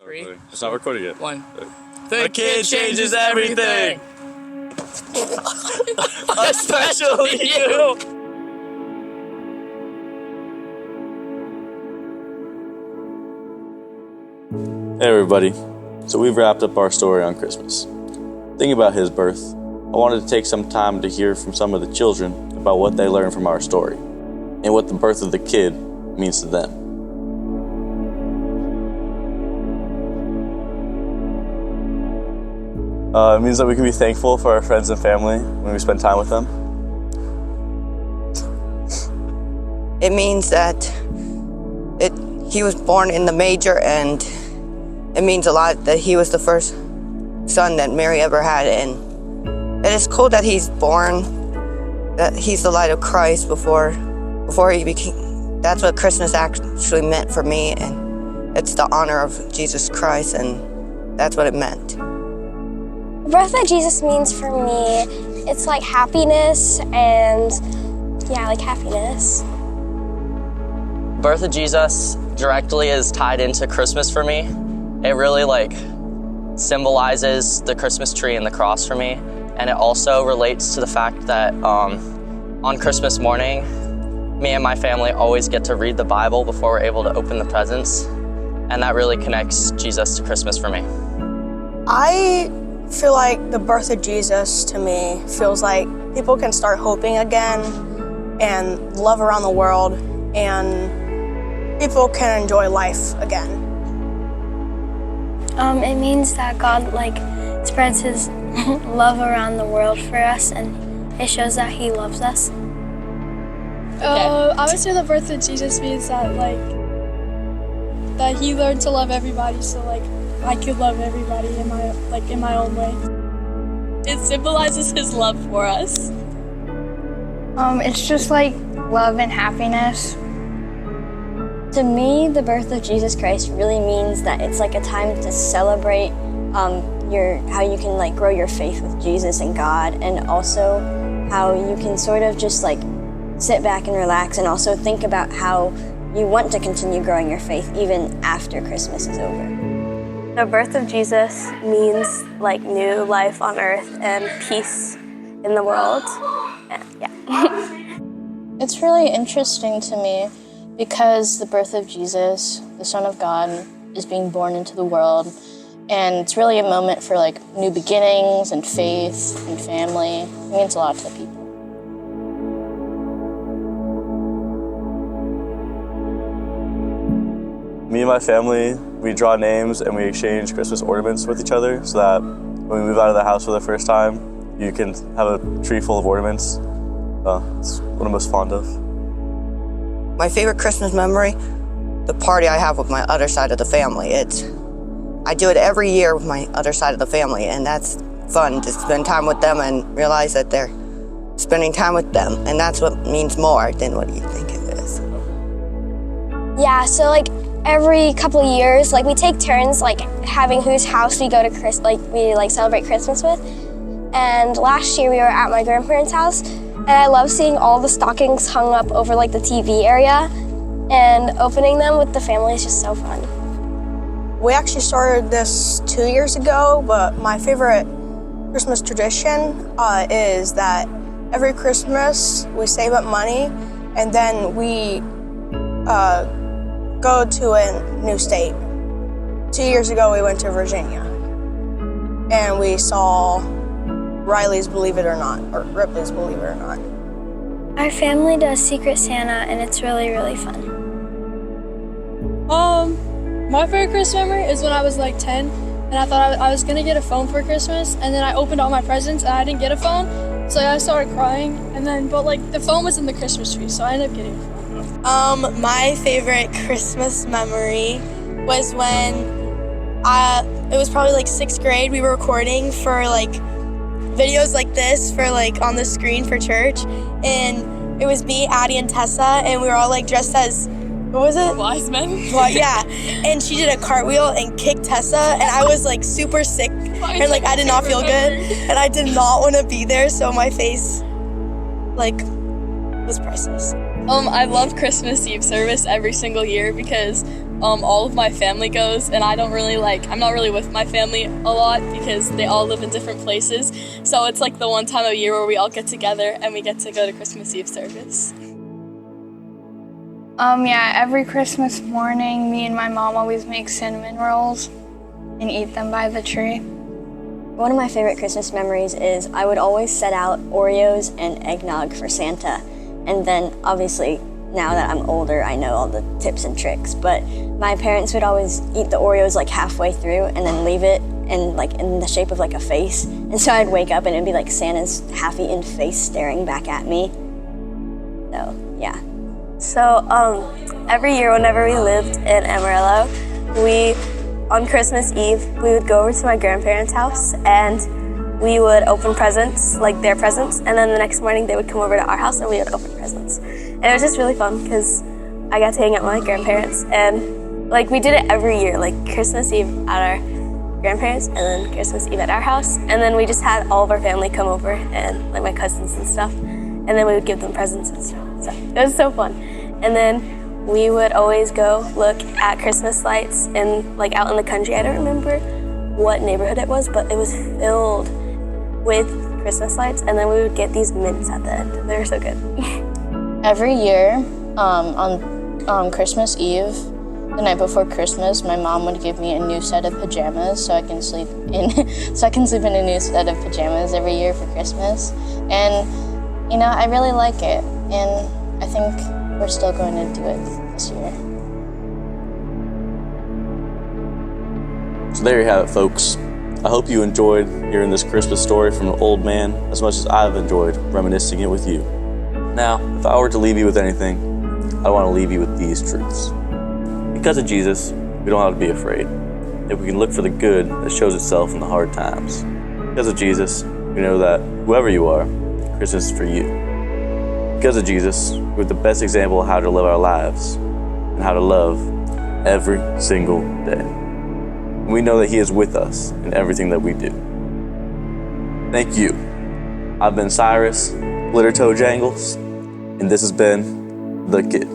Three. It's not recording yet. One. The kid changes everything. Especially you. Hey everybody. So we've wrapped up our story on Christmas. Thinking about his birth, I wanted to take some time to hear from some of the children about what they learned from our story and what the birth of the kid means to them. It means that we can be thankful for our friends and family when we spend time with them. It means that he was born in the manger, and it means a lot that he was the first son that Mary ever had. And it is cool that he's born, that he's the light of Christ before he became. That's what Christmas actually meant for me, and it's the honor of Jesus Christ, and that's what it meant. The birth of Jesus means for me, it's like happiness and, like happiness. Birth of Jesus directly is tied into Christmas for me. It really symbolizes the Christmas tree and the cross for me. And it also relates to the fact that on Christmas morning, me and my family always get to read the Bible before we're able to open the presents. And that really connects Jesus to Christmas for me. I feel like the birth of Jesus to me feels like people can start hoping again and love around the world, and people can enjoy life again. It means that God spreads his love around the world for us, and it shows that he loves us. I would say the birth of Jesus means that that he learned to love everybody, so I could love everybody in my own way. It symbolizes his love for us. It's just love and happiness. To me, the birth of Jesus Christ really means that it's a time to celebrate how you can grow your faith with Jesus and God, and also how you can sort of just sit back and relax, and also think about how you want to continue growing your faith even after Christmas is over. The birth of Jesus means new life on earth and peace in the world. It's really interesting to me because the birth of Jesus, the Son of God, is being born into the world, and it's really a moment for new beginnings and faith and family. It means a lot to people. Me and my family, we draw names and we exchange Christmas ornaments with each other so that when we move out of the house for the first time, you can have a tree full of ornaments. It's what I'm most fond of. My favorite Christmas memory, the party I have with my other side of the family. I do it every year with my other side of the family, and that's fun to spend time with them and realize that they're spending time with them, and that's what means more than what you think it is. Yeah, so every couple of years, we take turns having whose house we go to we celebrate Christmas with. And last year we were at my grandparents' house, and I love seeing all the stockings hung up over the TV area, and opening them with the family is just so fun. We actually started this 2 years ago, but my favorite Christmas tradition is that every Christmas we save up money, and then we go to a new state. 2 years ago we went to Virginia, and we saw Riley's Believe It or Not, or Ripley's Believe It or Not. Our family does Secret Santa, and it's really, really fun. My favorite Christmas memory is when I was 10, and I thought I was gonna get a phone for Christmas, and then I opened all my presents and I didn't get a phone, so I started crying, and then but the phone was in the Christmas tree, so I ended up getting a phone. My favorite Christmas memory was when it was probably 6th grade. We were recording for videos like this for on the screen for church, and it was me, Addie, and Tessa, and we were all dressed as, what was it? Wise men. Well, yeah, and she did a cartwheel and kicked Tessa, and I was super sick, and I did not feel good, and I did not want to be there, so my face was priceless. I love Christmas Eve service every single year because all of my family goes, and I'm not really with my family a lot because they all live in different places. So it's like the one time a year where we all get together and we get to go to Christmas Eve service. Yeah, every Christmas morning, me and my mom always make cinnamon rolls and eat them by the tree. One of my favorite Christmas memories is I would always set out Oreos and eggnog for Santa. And then obviously now that I'm older, I know all the tips and tricks, but my parents would always eat the Oreos like halfway through and then leave it in the shape of like a face. And so I'd wake up and it'd be like Santa's half-eaten face staring back at me. So, yeah. So every year whenever we lived in Amarillo, on Christmas Eve, we would go over to my grandparents' house and we would open presents, like their presents, and then the next morning they would come over to our house and we would open presents. And it was just really fun because I got to hang out with my grandparents, and like we did it every year, like Christmas Eve at our grandparents and then Christmas Eve at our house, and then we just had all of our family come over and like my cousins and stuff, and then we would give them presents and stuff. So it was so fun. And then we would always go look at Christmas lights like out in the country. I don't remember what neighborhood it was, but it was filled with Christmas lights, and then we would get these mints at the end. They were so good. Every year on Christmas Eve, the night before Christmas, my mom would give me a new set of pajamas so I can sleep in a new set of pajamas every year for Christmas. And you know, I really like it, and I think we're still going to do it this year. So there you have it, folks. I hope you enjoyed hearing this Christmas story from an old man as much as I've enjoyed reminiscing it with you. Now, if I were to leave you with anything, I want to leave you with these truths. Because of Jesus, we don't have to be afraid. If we can look for the good that shows itself in the hard times. Because of Jesus, we know that whoever you are, Christmas is for you. Because of Jesus, we're the best example of how to live our lives and how to love every single day. And we know that He is with us in everything that we do. Thank you. I've been Cyrus, Glitter Toe Jangles, and this has been The Kid.